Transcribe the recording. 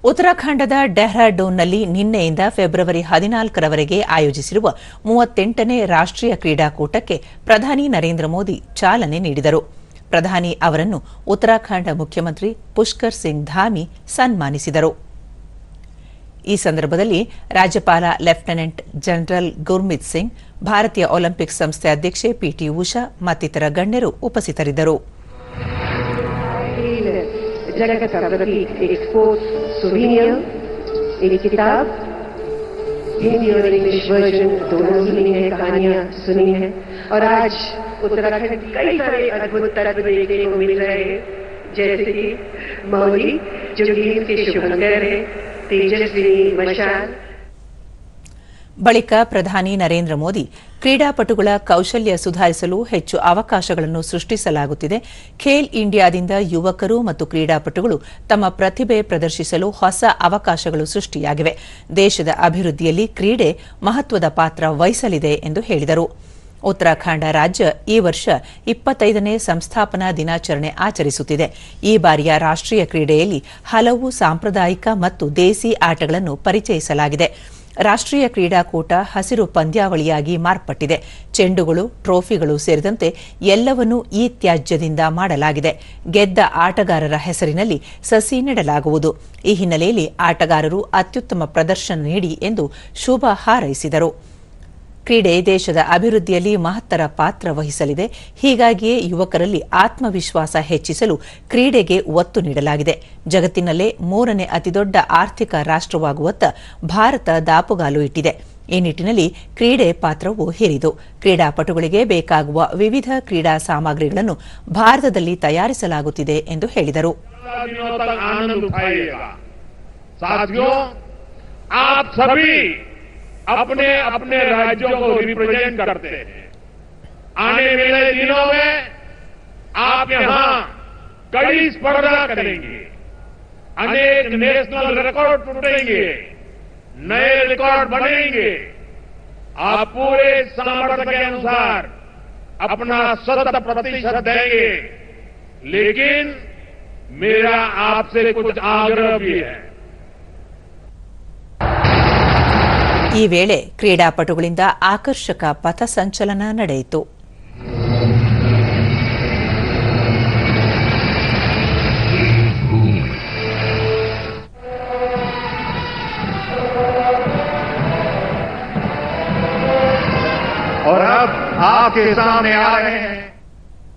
ಉತ್ತರಾಖಂಡದ ಡೆಹ್ರಾಡೂನ್ನಲ್ಲಿ ನಿನ್ನೆಯಿಂದ ಫೆಬ್ರವರಿ 14ರವರೆಗೆ ಆಯೋಜಿಸಿರುವ 38ನೇ ರಾಷ್ಟ್ರೀಯ ಕ್ರೀಡಾಕೂಟಕ್ಕೆ ಪ್ರಧಾನಿ ನರೇಂದ್ರ ಮೋದಿ ಚಾಲನೆ ನೀಡಿದರು. ಪ್ರಧಾನಿ ಅವರನ್ನು ಉತ್ತರಾಖಂಡ ಮುಖ್ಯಮಂತ್ರಿ ಪುಷ್ಕರ್ ಸಿಂಗ್ ಧಾಮಿ ಸನ್ಮಾನಿಸಿದರು. ಈ ಸಂದರ್ಭದಲ್ಲಿ ರಾಜ್ಯಪಾಲ ಲೆಫ್ಟಿನೆಂಟ್ ಜನರಲ್ ಗುರ್ಮಿತ್ ಸಿಂಗ್, ಭಾರತೀಯ ಒಲಿಂಪಿಕ್ ಸಂಸ್ಥೆ ಅಧ್ಯಕ್ಷೆ ಪಿಟಿ ಉಷಾ ಮತ್ತಿತರ ಗಣ್ಯರು ಉಪಸ್ಥಿತರಿದ್ದರು. जगह का प्रतीक एक स्पोर्ट्स सुवीनियर, एक किताब हिंदी और इंग्लिश वर्जन दोनों सुनी है, कहानियां सुनी है और आज उत्तराखंड कई सारे अद्भुत तत्व देखने को मिल रहे हैं, जैसे कि मौली जो गीत के शुभंकर है, तेजस्विनी मशाल. ಬಳಿಕ ಪ್ರಧಾನಿ ನರೇಂದ್ರ ಮೋದಿ ಕ್ರೀಡಾಪಟುಗಳ ಕೌಶಲ್ಯ ಸುಧಾರಿಸಲು ಹೆಚ್ಚು ಅವಕಾಶಗಳನ್ನು ಸೃಷ್ಟಿಸಲಾಗುತ್ತಿದೆ, ಖೇಲ್ ಇಂಡಿಯಾದಿಂದ ಯುವಕರು ಮತ್ತು ಕ್ರೀಡಾಪಟುಗಳು ತಮ್ಮ ಪ್ರತಿಭೆ ಪ್ರದರ್ಶಿಸಲು ಹೊಸ ಅವಕಾಶಗಳು ಸೃಷ್ಟಿಯಾಗಿವೆ, ದೇಶದ ಅಭಿವೃದ್ಧಿಯಲ್ಲಿ ಕ್ರೀಡೆ ಮಹತ್ವದ ಪಾತ್ರ ವಹಿಸಲಿದೆ ಎಂದು ಹೇಳಿದರು. ಉತ್ತರಾಖಂಡ ರಾಜ್ಯ ಈ ವರ್ಷ 25ನೇ ಸಂಸ್ಥಾಪನಾ ದಿನಾಚರಣೆ ಆಚರಿಸುತ್ತಿದೆ. ಈ ಬಾರಿಯ ರಾಷ್ಟ್ರೀಯ ಕ್ರೀಡೆಯಲ್ಲಿ ಹಲವು ಸಾಂಪ್ರದಾಯಿಕ ಮತ್ತು ದೇಸಿ ಆಟಗಳನ್ನು ಪರಿಚಯಿಸಲಾಗಿದೆ. ರಾಷ್ಟ್ರೀಯ ಕ್ರೀಡಾಕೂಟ ಹಸಿರು ಪಂದ್ಯಾವಳಿಯಾಗಿ ಮಾರ್ಪಟ್ಟಿದೆ. ಚೆಂಡುಗಳು, ಟ್ರೋಫಿಗಳು ಸೇರಿದಂತೆ ಎಲ್ಲವನ್ನೂ ಈ ತ್ಯಾಜ್ಯದಿಂದ ಮಾಡಲಾಗಿದೆ. ಗೆದ್ದ ಆಟಗಾರರ ಹೆಸರಿನಲ್ಲಿ ಸಸಿ ನೆಡಲಾಗುವುದು. ಈ ಹಿನ್ನೆಲೆಯಲ್ಲಿ ಆಟಗಾರರು ಅತ್ಯುತ್ತಮ ಪ್ರದರ್ಶನ ನೀಡಿ ಎಂದು ಶುಭ ಹಾರೈಸಿದರು. ಕ್ರೀಡೆ ದೇಶದ ಅಭಿವೃದ್ಧಿಯಲ್ಲಿ ಮಹತ್ತರ ಪಾತ್ರ ವಹಿಸಲಿದೆ, ಹೀಗಾಗಿಯೇ ಯುವಕರಲ್ಲಿ ಆತ್ಮವಿಶ್ವಾಸ ಹೆಚ್ಚಿಸಲು ಕ್ರೀಡೆಗೆ ಒತ್ತು ನೀಡಲಾಗಿದೆ. ಜಗತ್ತಿನಲ್ಲೇ 3ನೇ ಅತಿದೊಡ್ಡ ಆರ್ಥಿಕ ರಾಷ್ಟ್ರವಾಗುವತ್ತ ಭಾರತ ದಾಪುಗಾಲು ಇಟ್ಟಿದೆ. ಈ ನಿಟ್ಟಿನಲ್ಲಿ ಕ್ರೀಡೆ ಪಾತ್ರವು ಹಿರಿದು. ಕ್ರೀಡಾಪಟುಗಳಿಗೆ ಬೇಕಾಗುವ ವಿವಿಧ ಕ್ರೀಡಾ ಸಾಮಗ್ರಿಗಳನ್ನು ಭಾರತದಲ್ಲಿ ತಯಾರಿಸಲಾಗುತ್ತಿದೆ ಎಂದು ಹೇಳಿದರು. अपने अपने राज्यों को रिप्रेजेंट करते हैं. आने वाले दिनों में आप यहां कड़ी स्पर्धा करेंगे, अनेक नेशनल रिकॉर्ड टूटेंगे, नए रिकॉर्ड बनेंगे. आप पूरे सामर्थ्य के अनुसार अपना 100% देंगे, लेकिन मेरा आपसे कुछ आग्रह भी है. ಈ ವೇಳೆ ಕ್ರೀಡಾಪಟುಗಳಿಂದ ಆಕರ್ಷಕ ಪಥಸಂಚಲನ ನಡೆಯಿತು. और अब आपके सामने आ रहे हैं